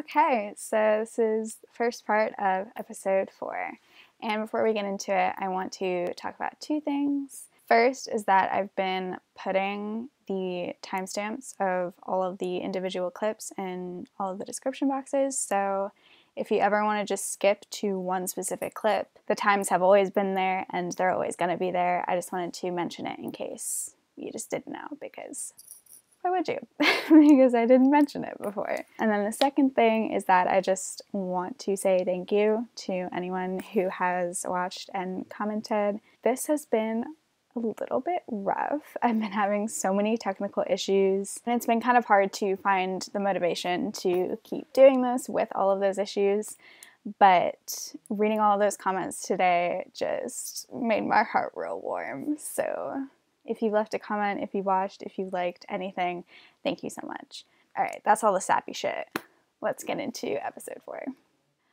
Okay, so this is the first part of episode 4. And before we get into it, I want to talk about two things. First is that I've been putting the timestamps of all of the individual clips in all of the description boxes. So if you ever want to just skip to one specific clip, the times have always been there and they're always going to be there. I just wanted to mention it in case you just didn't know, because why would you? Because I didn't mention it before. And then the second thing is that I just want to say thank you to anyone who has watched and commented. This has been a little bit rough. I've been having so many technical issues, and it's been kind of hard to find the motivation to keep doing this with all of those issues. But reading all of those comments today just made my heart real warm. So if you left a comment, if you watched, if you liked anything, thank you so much. All right, that's all the sappy shit. Let's get into episode 4.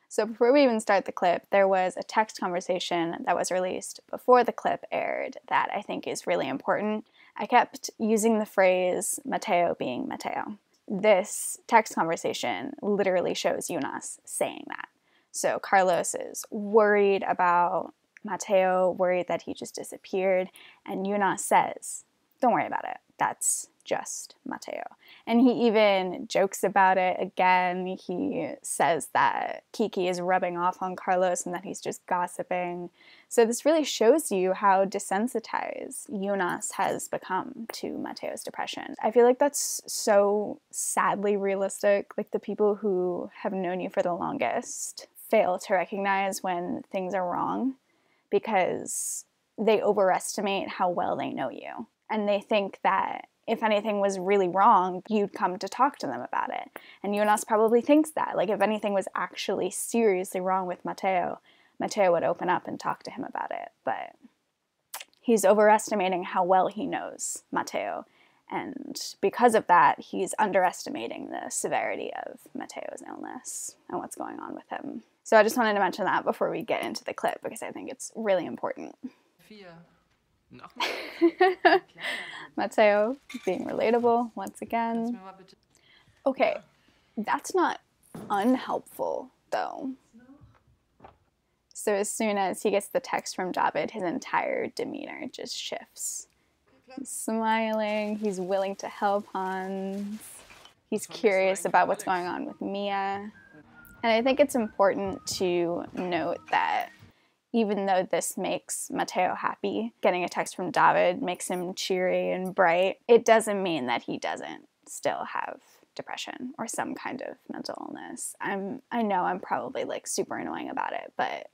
So before we even start the clip, there was a text conversation that was released before the clip aired that I think is really important. I kept using the phrase Mateo being Mateo. This text conversation literally shows Jonas saying that. So Carlos is worried about Mateo, worried that he just disappeared, and Jonas says, "Don't worry about it, that's just Mateo." And he even jokes about it again. He says that Kiki is rubbing off on Carlos and that he's just gossiping. So this really shows you how desensitized Jonas has become to Mateo's depression. I feel like that's so sadly realistic. Like, the people who have known you for the longest fail to recognize when things are wrong, because they overestimate how well they know you. And they think that if anything was really wrong, you'd come to talk to them about it. And Jonas probably thinks that. Like, if anything was actually seriously wrong with Mateo, Mateo would open up and talk to him about it. But he's overestimating how well he knows Mateo. And because of that, he's underestimating the severity of Mateo's illness and what's going on with him. So I just wanted to mention that before we get into the clip, because I think it's really important. Mateo being relatable once again. Okay, that's not unhelpful though. So as soon as he gets the text from David, his entire demeanor just shifts. He's smiling, he's willing to help Hans, he's curious about what's going on with Mia. And I think it's important to note that even though this makes Mateo happy, getting a text from David makes him cheery and bright, it doesn't mean that he doesn't still have depression or some kind of mental illness. I know I'm probably like super annoying about it, but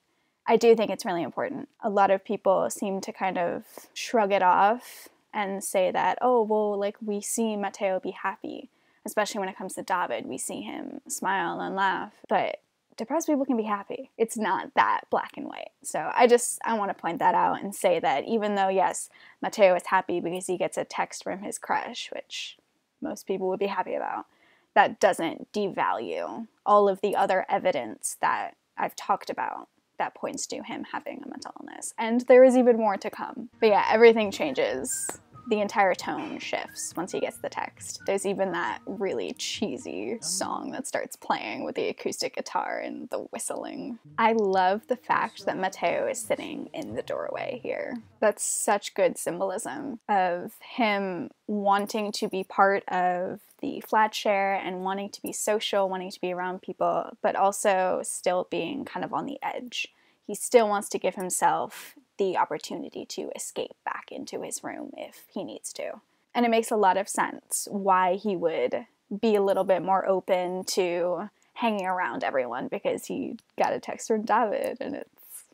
I do think it's really important. A lot of people seem to kind of shrug it off and say that, oh, well, like, we see Mateo be happy. Especially when it comes to David, we see him smile and laugh. But depressed people can be happy. It's not that black and white. So I want to point that out and say that even though, yes, Mateo is happy because he gets a text from his crush, which most people would be happy about, that doesn't devalue all of the other evidence that I've talked about that points to him having a mental illness. And there is even more to come. But yeah, everything changes. The entire tone shifts once he gets the text. There's even that really cheesy song that starts playing with the acoustic guitar and the whistling. I love the fact that Mateo is sitting in the doorway here. That's such good symbolism of him wanting to be part of the flat share and wanting to be social, wanting to be around people, but also still being kind of on the edge. He still wants to give himself the opportunity to escape back into his room if he needs to. And it makes a lot of sense why he would be a little bit more open to hanging around everyone, because he got a text from David and it's,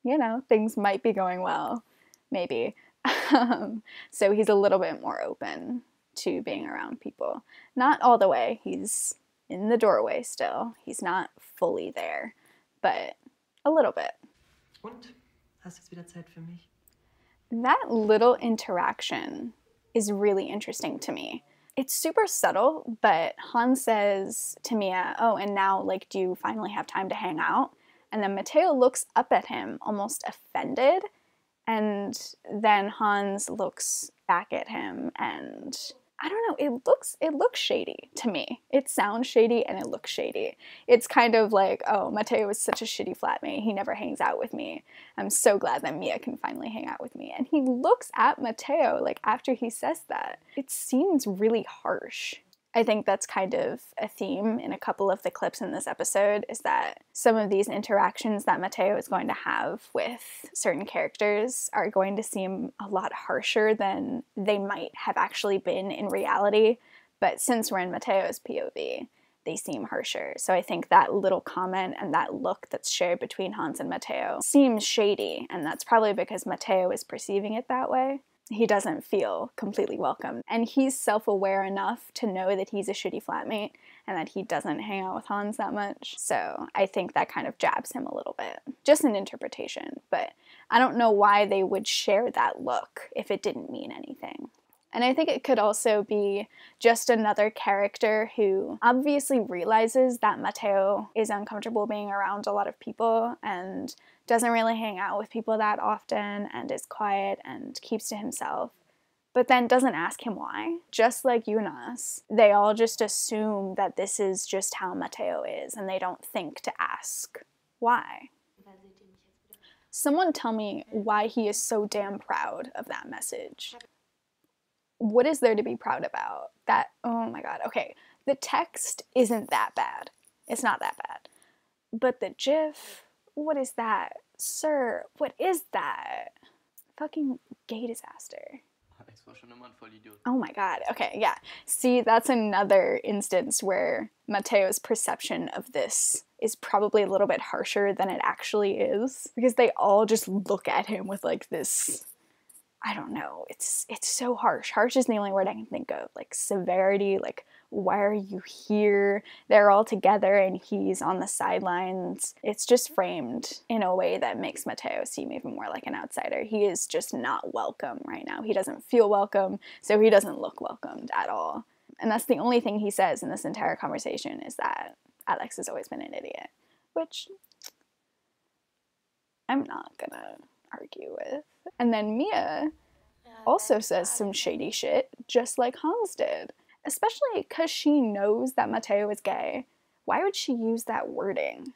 you know, things might be going well, maybe. So he's a little bit more open to being around people. Not all the way. He's in the doorway still. He's not fully there, but a little bit. Und? Hast jetzt wieder Zeit für mich? That little interaction is really interesting to me. It's super subtle, but Hans says to Mia, oh, and now, like, do you finally have time to hang out? And then Mateo looks up at him, almost offended, and then Hans looks back at him, and I don't know, it looks shady to me. It sounds shady and it looks shady. It's kind of like, oh, Matteo is such a shitty flatmate. He never hangs out with me. I'm so glad that Mia can finally hang out with me. And he looks at Matteo, like, after he says that. It seems really harsh. I think that's kind of a theme in a couple of the clips in this episode, is that some of these interactions that Matteo is going to have with certain characters are going to seem a lot harsher than they might have actually been in reality. But since we're in Matteo's POV, they seem harsher. So I think that little comment and that look that's shared between Hans and Matteo seems shady, and that's probably because Matteo is perceiving it that way. He doesn't feel completely welcome. And he's self-aware enough to know that he's a shitty flatmate and that he doesn't hang out with Hans that much. So I think that kind of jabs him a little bit. Just an interpretation, but I don't know why they would share that look if it didn't mean anything. And I think it could also be just another character who obviously realizes that Matteo is uncomfortable being around a lot of people and doesn't really hang out with people that often and is quiet and keeps to himself, but then doesn't ask him why. Just like Jonas, they all just assume that this is just how Matteo is and they don't think to ask why. Someone tell me why he is so damn proud of that message. What is there to be proud about? That, oh my god, okay. The text isn't that bad. It's not that bad. But the GIF, what is that? Sir, what is that? Fucking gay disaster. Oh my god, okay, yeah. See, that's another instance where Matteo's perception of this is probably a little bit harsher than it actually is. Because they all just look at him with like this, I don't know, it's so harsh. Harsh is the only word I can think of. Like severity, like why are you here? They're all together and he's on the sidelines. It's just framed in a way that makes Matteo seem even more like an outsider. He is just not welcome right now. He doesn't feel welcome, so he doesn't look welcomed at all. And that's the only thing he says in this entire conversation, is that Alex has always been an idiot, which I'm not gonna argue with. And then Mia also says some shady shit, just like Hans did. Especially because she knows that Matteo is gay. Why would she use that wording?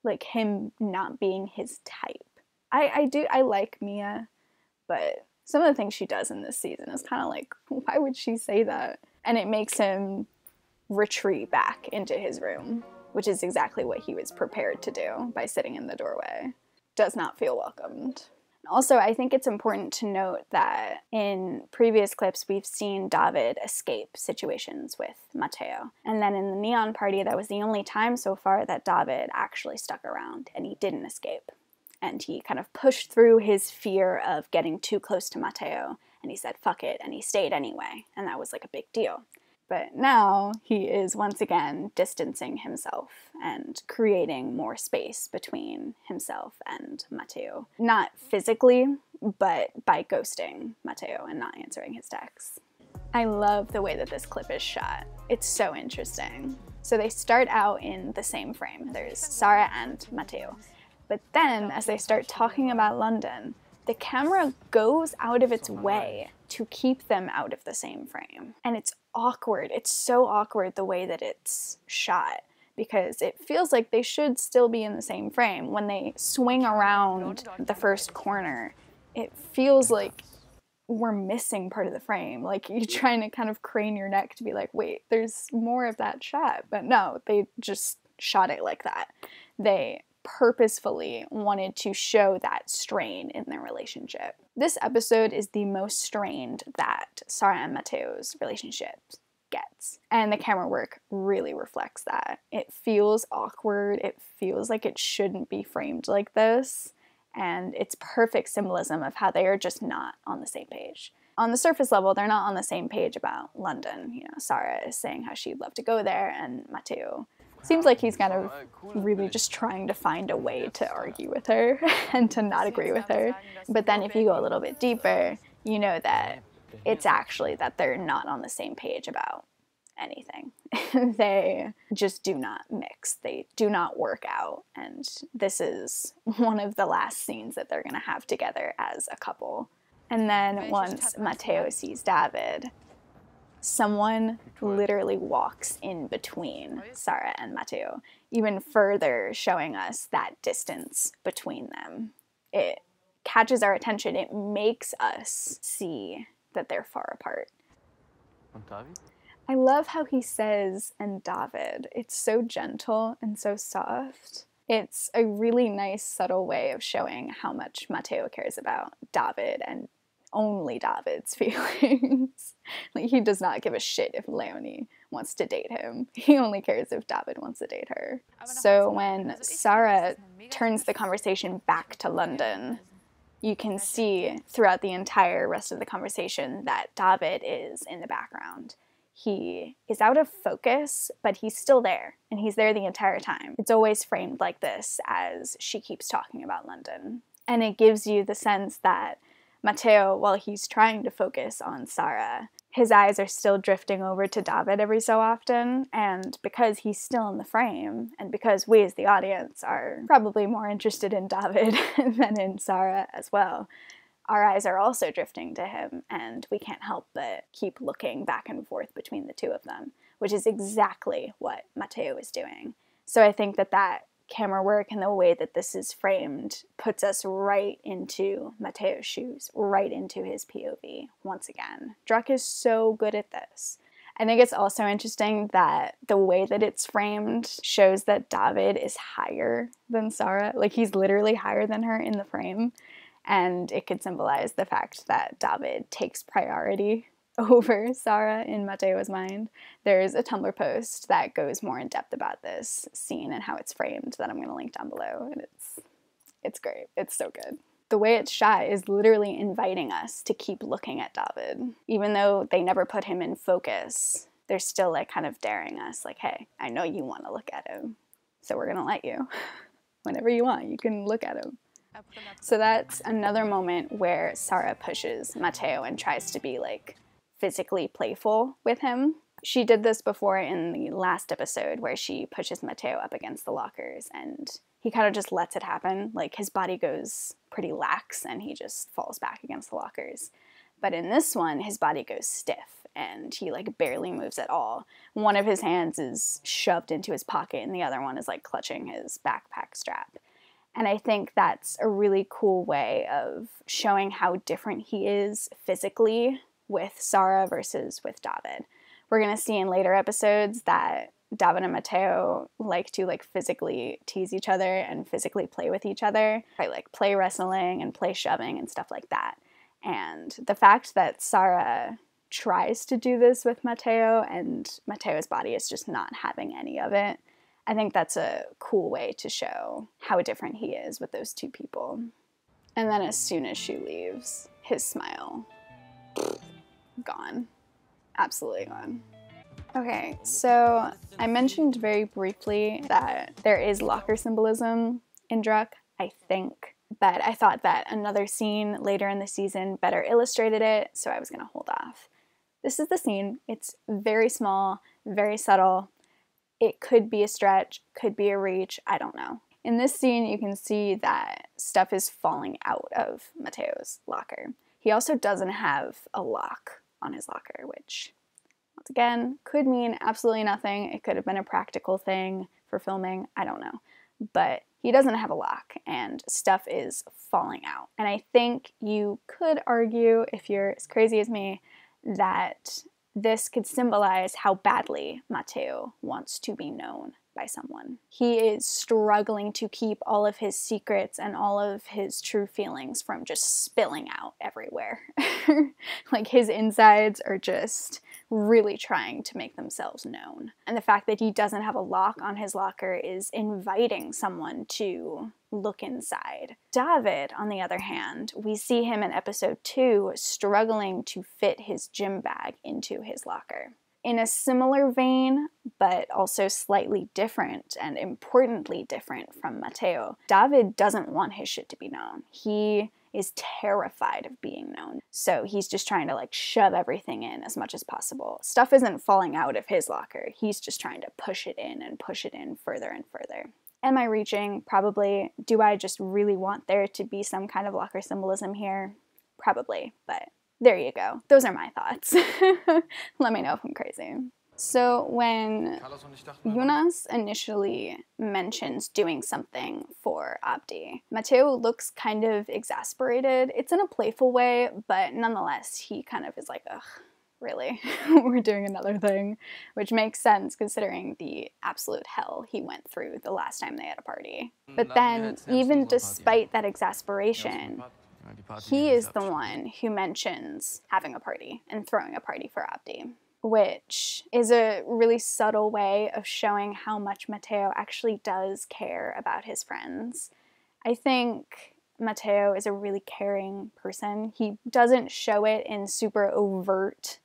Like him not being his type. I like Mia, but some of the things she does in this season is kind of like, why would she say that? And it makes him retreat back into his room, which is exactly what he was prepared to do by sitting in the doorway. Does not feel welcomed. Also, I think it's important to note that in previous clips, we've seen David escape situations with Matteo. And then in the Neon Party, that was the only time so far that David actually stuck around and he didn't escape. And he kind of pushed through his fear of getting too close to Matteo, and he said, fuck it, and he stayed anyway. And that was like a big deal. But now he is once again distancing himself and creating more space between himself and Matteo. Not physically, but by ghosting Matteo and not answering his texts. I love the way that this clip is shot. It's so interesting. So they start out in the same frame. There's Sarah and Matteo. But then, as they start talking about London, the camera goes out of its way to keep them out of the same frame. And it's awkward. It's so awkward the way that it's shot, because it feels like they should still be in the same frame. When they swing around the first corner, it feels like we're missing part of the frame. Like you're trying to kind of crane your neck to be like, wait, there's more of that shot. But no, they just shot it like that. They purposefully wanted to show that strain in their relationship. This episode is the most strained that Sarah and Matteo's relationship gets. And the camera work really reflects that. It feels awkward. It feels like it shouldn't be framed like this. And it's perfect symbolism of how they are just not on the same page. On the surface level, they're not on the same page about London. You know, Sarah is saying how she'd love to go there, and Matteo seems like he's kind of really just trying to find a way to argue with her and to not agree with her. But then if you go a little bit deeper, you know that it's actually that they're not on the same page about anything. They just do not mix. They do not work out. And this is one of the last scenes that they're going to have together as a couple. And then once Matteo sees David, someone literally walks in between Sarah and Matteo, even further showing us that distance between them. It catches our attention. It makes us see that they're far apart. I love how he says, and David. It's so gentle and so soft. It's a really nice, subtle way of showing how much Matteo cares about David and only David's feelings. Like, he does not give a shit if Leonie wants to date him. He only cares if David wants to date her. So when Sarah turns the conversation back to London, you can see throughout the entire rest of the conversation that David is in the background. He is out of focus, but he's still there, and he's there the entire time. It's always framed like this as she keeps talking about London. And it gives you the sense that Matteo, while he's trying to focus on Sarah, his eyes are still drifting over to David every so often, and because he's still in the frame, and because we as the audience are probably more interested in David than in Sarah as well, our eyes are also drifting to him, and we can't help but keep looking back and forth between the two of them, which is exactly what Matteo is doing. So I think that camera work and the way that this is framed puts us right into Matteo's shoes, right into his POV once again. Druck is so good at this. I think it's also interesting that the way that it's framed shows that David is higher than Sarah. Like, he's literally higher than her in the frame. And it could symbolize the fact that David takes priority over Sarah in Matteo's mind. There's a Tumblr post that goes more in depth about this scene and how it's framed that I'm going to link down below. And it's great. It's so good. The way it's shot is literally inviting us to keep looking at David. Even though they never put him in focus, they're still like kind of daring us, like, hey, I know you want to look at him, so we're going to let you. Whenever you want, you can look at him. So that's another moment where Sarah pushes Matteo and tries to be like physically playful with him. She did this before in the last episode where she pushes Matteo up against the lockers and he kind of just lets it happen. Like, his body goes pretty lax and he just falls back against the lockers. But in this one, his body goes stiff and he like barely moves at all. One of his hands is shoved into his pocket and the other one is like clutching his backpack strap. And I think that's a really cool way of showing how different he is physically with Sarah versus with David. We're going to see in later episodes that David and Matteo like to like physically tease each other and physically play with each other by like play wrestling and play shoving and stuff like that. And the fact that Sarah tries to do this with Matteo and Matteo's body is just not having any of it, I think that's a cool way to show how different he is with those two people. And then as soon as she leaves, his smile, gone. Absolutely gone. Okay, so I mentioned very briefly that there is locker symbolism in Druck, I think, but I thought that another scene later in the season better illustrated it, so I was gonna hold off. This is the scene. It's very small, very subtle. It could be a stretch, could be a reach, I don't know. In this scene, you can see that stuff is falling out of Matteo's locker. He also doesn't have a lock on his locker, which, once again, could mean absolutely nothing. It could have been a practical thing for filming, I don't know. But he doesn't have a lock, and stuff is falling out. And I think you could argue, if you're as crazy as me, that this could symbolize how badly Matteo wants to be known by someone. He is struggling to keep all of his secrets and all of his true feelings from just spilling out everywhere. Like, his insides are just really trying to make themselves known. And the fact that he doesn't have a lock on his locker is inviting someone to look inside. David, on the other hand, we see him in episode 2 struggling to fit his gym bag into his locker. In a similar vein, but also slightly different and importantly different from Matteo, David doesn't want his shit to be known. He is terrified of being known. So he's just trying to like shove everything in as much as possible. Stuff isn't falling out of his locker. He's just trying to push it in and push it in further and further. Am I reaching? Probably. Do I just really want there to be some kind of locker symbolism here? Probably, but There you go. Those are my thoughts. Let me know if I'm crazy. So when Jonas initially mentions doing something for Abdi, Matteo looks kind of exasperated. It's in a playful way, but nonetheless, he kind of is like, ugh, really? We're doing another thing? Which makes sense considering the absolute hell he went through the last time they had a party. But then, even despite that exasperation, he is the one who mentions having a party and throwing a party for Abdi, which is a really subtle way of showing how much Matteo actually does care about his friends. I think Matteo is a really caring person. He doesn't show it in super overt,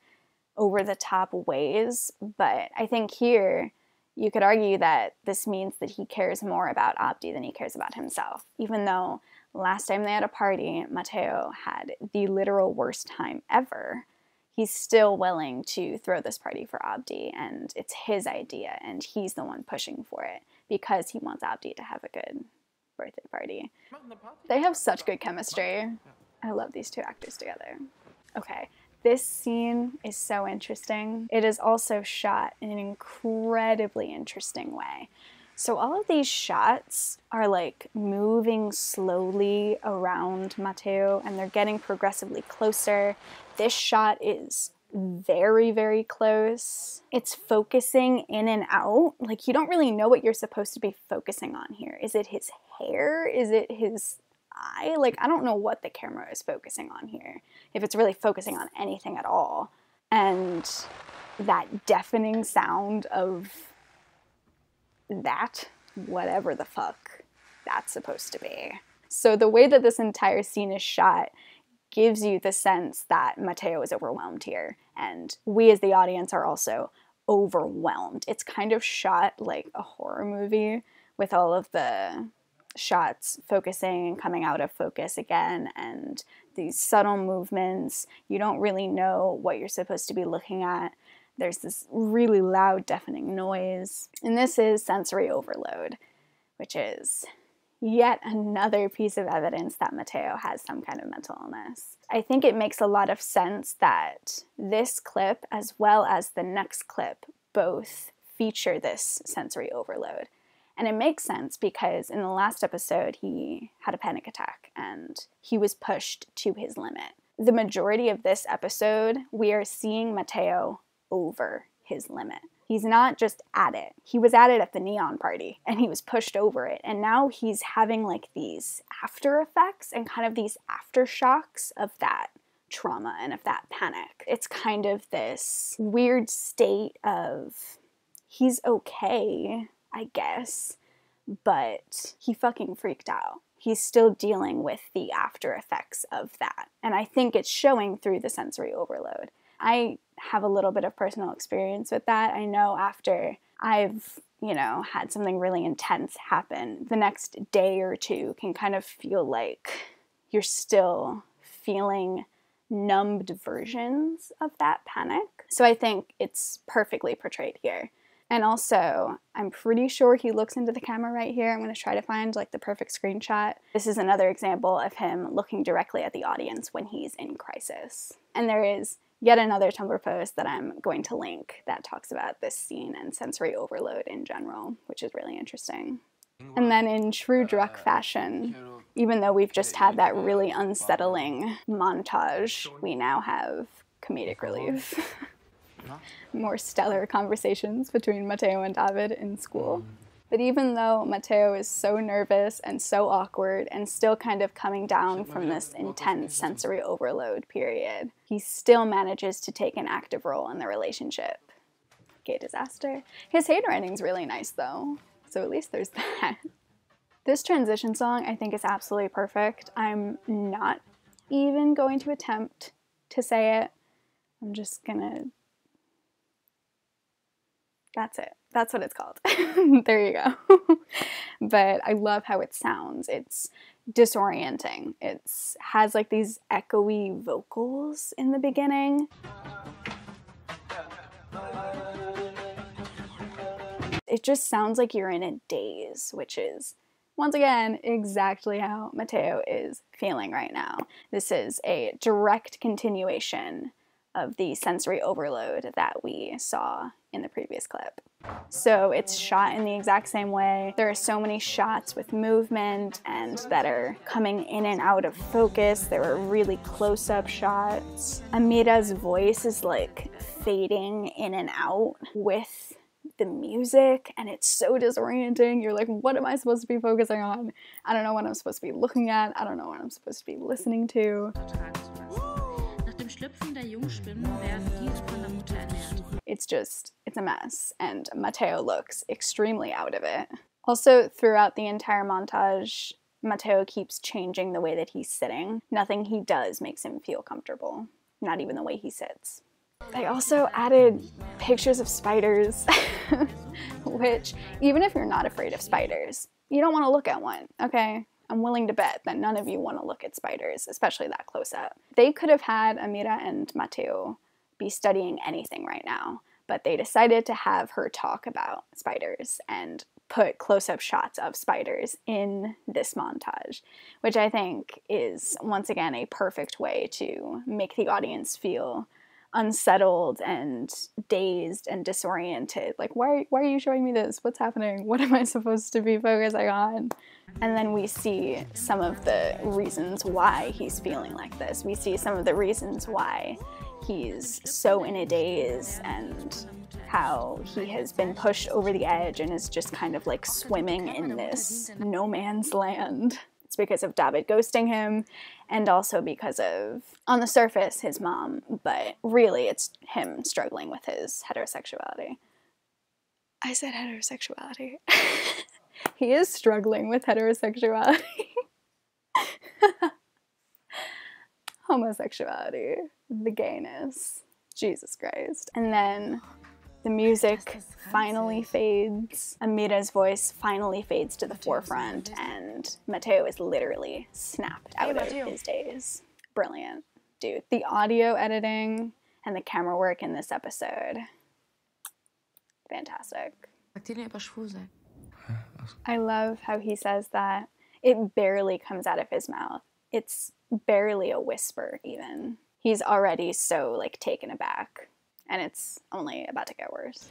over-the-top ways, but I think here you could argue that this means that he cares more about Abdi than he cares about himself, even though last time they had a party, Matteo had the literal worst time ever. He's still willing to throw this party for Abdi, and it's his idea, and he's the one pushing for it because he wants Abdi to have a good birthday party. They have such good chemistry. I love these two actors together. Okay, this scene is so interesting. It is also shot in an incredibly interesting way. So all of these shots are like moving slowly around Matteo, and they're getting progressively closer. This shot is very, very close. It's focusing in and out. Like, you don't really know what you're supposed to be focusing on here. Is it his hair? Is it his eye? Like, I don't know what the camera is focusing on here, if it's really focusing on anything at all. And that deafening sound of that, whatever the fuck that's supposed to be. So the way that this entire scene is shot gives you the sense that Matteo is overwhelmed here, and we as the audience are also overwhelmed. It's kind of shot like a horror movie, with all of the shots focusing and coming out of focus again, and these subtle movements. You don't really know what you're supposed to be looking at. There's this really loud, deafening noise. And this is sensory overload, which is yet another piece of evidence that Matteo has some kind of mental illness. I think it makes a lot of sense that this clip, as well as the next clip, both feature this sensory overload. And it makes sense because in the last episode, he had a panic attack and he was pushed to his limit. The majority of this episode, we are seeing Matteo over his limit. He's not just at it. He was at it at the neon party and he was pushed over it. And now he's having like these after effects and kind of these aftershocks of that trauma and of that panic. It's kind of this weird state of he's okay, I guess, but he fucking freaked out. He's still dealing with the after effects of that. And I think it's showing through the sensory overload. I have a little bit of personal experience with that. I know after I've, had something really intense happen, the next day or two can kind of feel like you're still feeling numbed versions of that panic. So I think it's perfectly portrayed here. And also, I'm pretty sure he looks into the camera right here. I'm going to try to find like the perfect screenshot. This is another example of him looking directly at the audience when he's in crisis. And there is yet another Tumblr post that I'm going to link that talks about this scene and sensory overload in general, which is really interesting. And then in true druck fashion, even though we've just had that really unsettling montage, we now have comedic relief. More stellar conversations between Matteo and David in school. But even though Matteo is so nervous and so awkward and still kind of coming down from this intense sensory overload period, he still manages to take an active role in the relationship. Gay disaster. His handwriting's really nice though, so at least there's that. This transition song I think is absolutely perfect. I'm not even going to attempt to say it. I'm just gonna... That's it. That's what it's called. There you go. But I love how it sounds. It's disorienting. It has like these echoey vocals in the beginning. It just sounds like you're in a daze, which is Once again, exactly how Matteo is feeling right now. This is a direct continuation of the sensory overload that we saw in the previous clip. So it's shot in the exact same way. There are so many shots with movement and that are coming in and out of focus. There are really close-up shots. Amira's voice is like fading in and out with the music, and it's so disorienting. You're like, what am I supposed to be focusing on? I don't know what I'm supposed to be looking at. I don't know what I'm supposed to be listening to. It's a mess, and Matteo looks extremely out of it. Also, throughout the entire montage, Matteo keeps changing the way that he's sitting. Nothing he does makes him feel comfortable, not even the way he sits. They also added pictures of spiders, which, even if you're not afraid of spiders, you don't want to look at one, okay? I'm willing to bet that none of you want to look at spiders, especially that close up. They could have had Amira and Matteo be studying anything right now, but they decided to have her talk about spiders and put close-up shots of spiders in this montage, which I think is, once again, a perfect way to make the audience feel unsettled and dazed and disoriented. Like, why are you showing me this? What's happening? What am I supposed to be focusing on? And then we see some of the reasons why he's feeling like this. We see some of the reasons why he's so in a daze and how he has been pushed over the edge and is just kind of like swimming in this no man's land. It's because of David ghosting him, and also because of, on the surface, his mom, but really it's him struggling with his heterosexuality. I said heterosexuality. He is struggling with heterosexuality. Homosexuality. The gayness. Jesus Christ. And then the music finally fades. Amira's voice finally fades to the forefront, and Matteo is literally snapped out of his daze. Brilliant. Dude, the audio editing and the camera work in this episode, fantastic. I love how he says that. It barely comes out of his mouth. It's barely a whisper, even. He's already so, like, taken aback. And it's only about to get worse.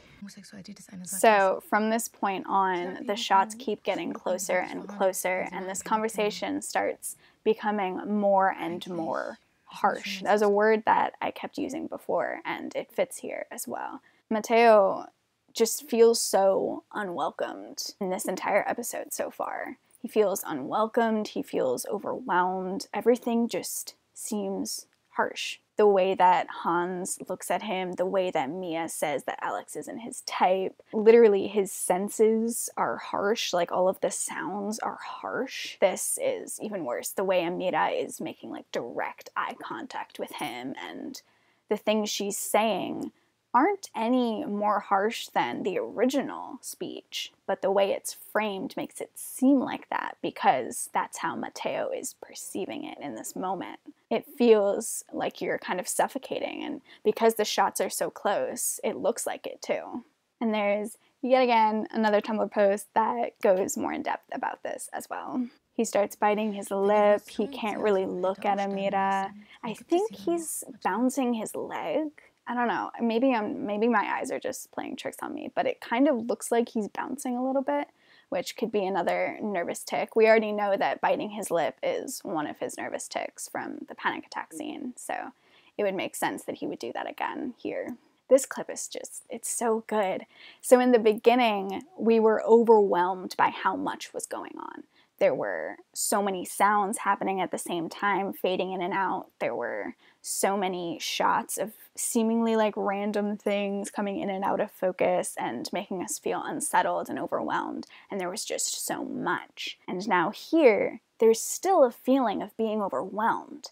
So from this point on, the shots keep getting closer and closer, and this conversation starts becoming more and more harsh. That was a word that I kept using before, and it fits here as well. Matteo just feels so unwelcomed in this entire episode so far. He feels unwelcomed, he feels overwhelmed, everything just seems harsh. The way that Hans looks at him, the way that Mia says that Alex isn't his type. Literally, his senses are harsh, like all of the sounds are harsh. This is even worse, the way Amira is making like direct eye contact with him, and the things she's saying aren't any more harsh than the original speech, but the way it's framed makes it seem like that because that's how Matteo is perceiving it in this moment. It feels like you're kind of suffocating, and because the shots are so close, it looks like it too. And there's, yet again, another Tumblr post that goes more in depth about this as well. He starts biting his lip, he can't really look at Amira. I think he's bouncing his leg. I don't know, maybe my eyes are just playing tricks on me, but it kind of looks like he's bouncing a little bit, which could be another nervous tic. We already know that biting his lip is one of his nervous tics from the panic attack scene, so it would make sense that he would do that again here. This clip is just, it's so good. So in the beginning, we were overwhelmed by how much was going on. There were so many sounds happening at the same time, fading in and out. There were so many shots of seemingly like random things coming in and out of focus and making us feel unsettled and overwhelmed. And there was just so much. And now here, there's still a feeling of being overwhelmed,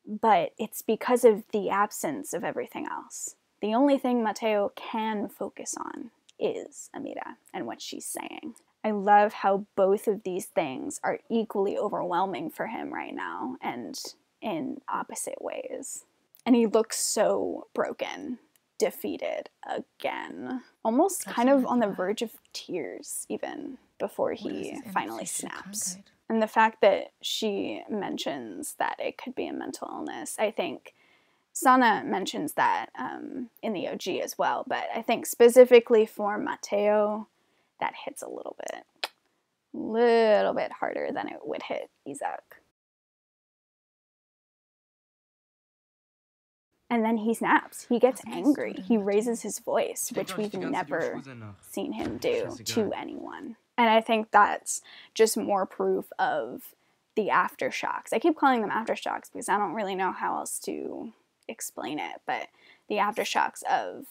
but it's because of the absence of everything else. The only thing Matteo can focus on is Amira and what she's saying. I love how both of these things are equally overwhelming for him right now, and in opposite ways. And he looks so broken, defeated again. Almost kind of on the verge of tears, even. before he finally snaps. And the fact that she mentions that it could be a mental illness, I think Sana mentions that in the OG as well, but I think specifically for Matteo, that hits a little bit harder than it would hit Isaac. And then he snaps. He gets angry. He raises his voice, which we've never seen him do to anyone. And I think that's just more proof of the aftershocks. I keep calling them aftershocks because I don't really know how else to explain it, but the aftershocks of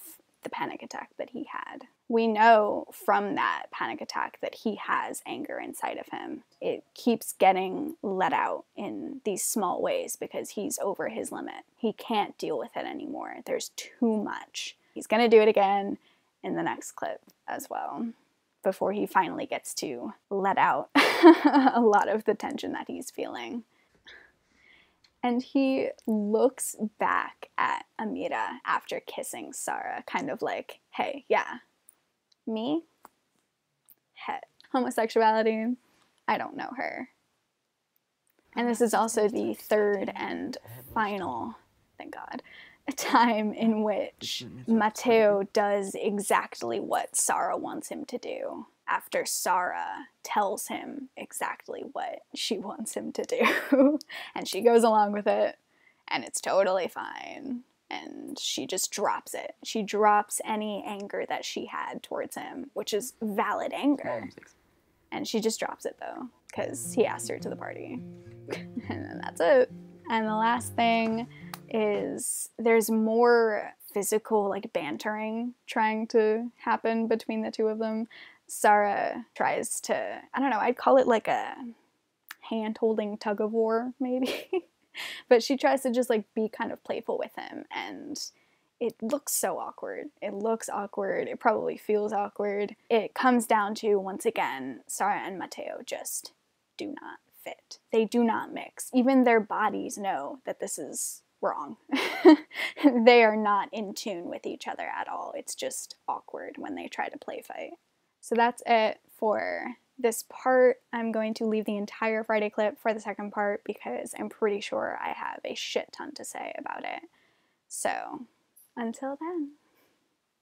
the panic attack that he had. We know from that panic attack that he has anger inside of him. It keeps getting let out in these small ways because he's over his limit. He can't deal with it anymore. There's too much. He's gonna do it again in the next clip as well, before he finally gets to let out a lot of the tension that he's feeling. And he looks back at Amira after kissing Sarah, kind of like, hey, yeah, me? Het. Homosexuality? I don't know her. And this is also the third and final, thank God, time in which Matteo does exactly what Sarah wants him to do, after Sarah tells him exactly what she wants him to do. And she goes along with it, and it's totally fine. And she just drops it. She drops any anger that she had towards him, which is valid anger. And she just drops it, though, because he asked her to the party. And then that's it. And the last thing is there's more physical, like, bantering trying to happen between the two of them. Sarah tries to, I don't know, I'd call it like a hand-holding tug-of-war, maybe. But she tries to just, like, be kind of playful with him, and it looks so awkward. It looks awkward. It probably feels awkward. It comes down to, once again, Sarah and Matteo just do not fit. They do not mix. Even their bodies know that this is wrong. They are not in tune with each other at all. It's just awkward when they try to play fight. So that's it for this part. I'm going to leave the entire Friday clip for the second part because I'm pretty sure I have a shit ton to say about it. So, until then.